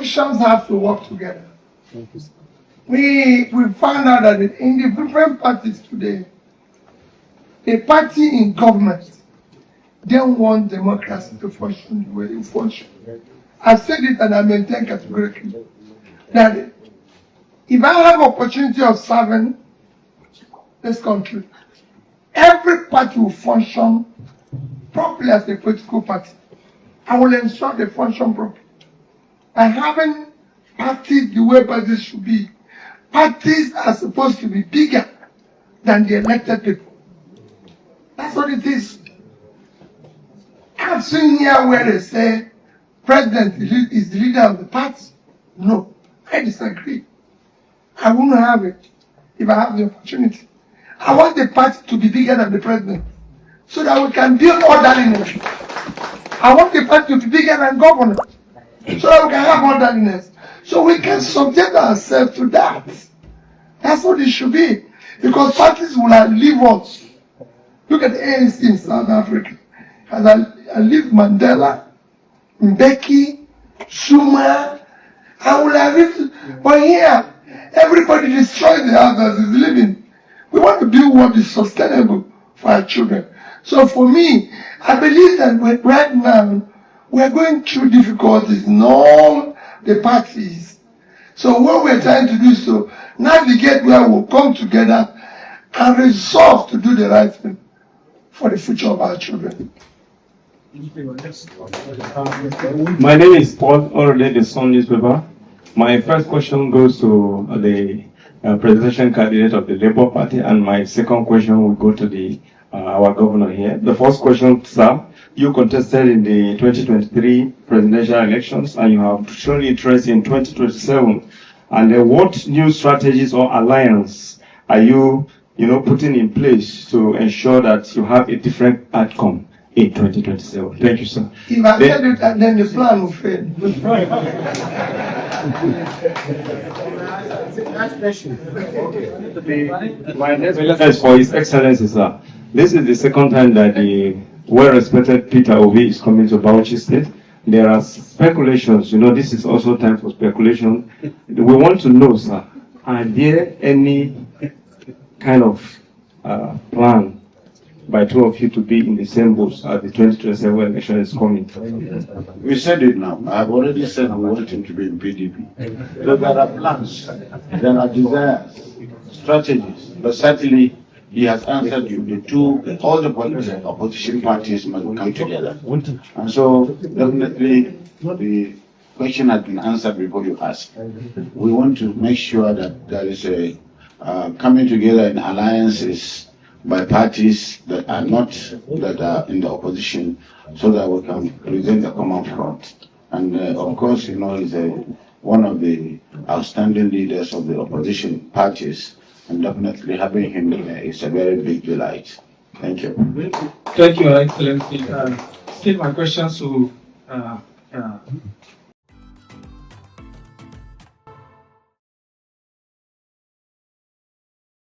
oppositions have to work together. We found out that in the different parties today, a party in government don't want democracy to function the way it functions. I've said it and I maintain categorically that if I have opportunity of serving this country, every party will function properly as a political party. I will ensure they function properly. By having parties the way parties should be, parties are supposed to be bigger than the elected people. That's what it is. I've seen here where they say president is the leader of the party. No, I disagree. I wouldn't have it if I have the opportunity. I want the party to be bigger than the president so that we can build orderliness. I want the party to be bigger than government so that we can have orderliness. So we can subject ourselves to that. That's what it should be. Because parties will outlive us. Look at the ANC in South Africa. Has outlived Mandela, Mbeki, Zuma, I will have it. But here, everybody destroys the house as is living. We want to build what is sustainable for our children. So for me, I believe that right now, we're going through difficulties in all the parties. So what we're trying to do is to navigate where we'll come together and resolve to do the right thing for the future of our children. My name is Paul, already the Sun newspaper. My first question goes to the presidential candidate of the Labour Party, and my second question will go to the our governor here. The first question, sir, you contested in the 2023 presidential elections, and you have shown interest in 2027. And what new strategies or alliance are you, putting in place to ensure that you have a different outcome in 2027? Thank you, sir. If I tell you that, then the plan will fail. My next question is for His Excellency, sir. This is the second time that the well-respected Peter Obi is coming to Bauchi State. There are speculations, this is also time for speculation. We want to know, sir, are there any kind of plan by two of you to be in the same boat as the 2027 election is coming? We said it now. I've already said we want him to be in PDP. So there are plans, there are desires, strategies, but certainly he has answered you. All the opposition parties must come together. And so definitely the question has been answered before you ask. We want to make sure that there is a coming together in alliances by parties that are in the opposition, so that we can present a common front. And of course, he's one of the outstanding leaders of the opposition parties, and definitely having him is a very big delight. Thank you. Thank you, Excellency. Still my questions to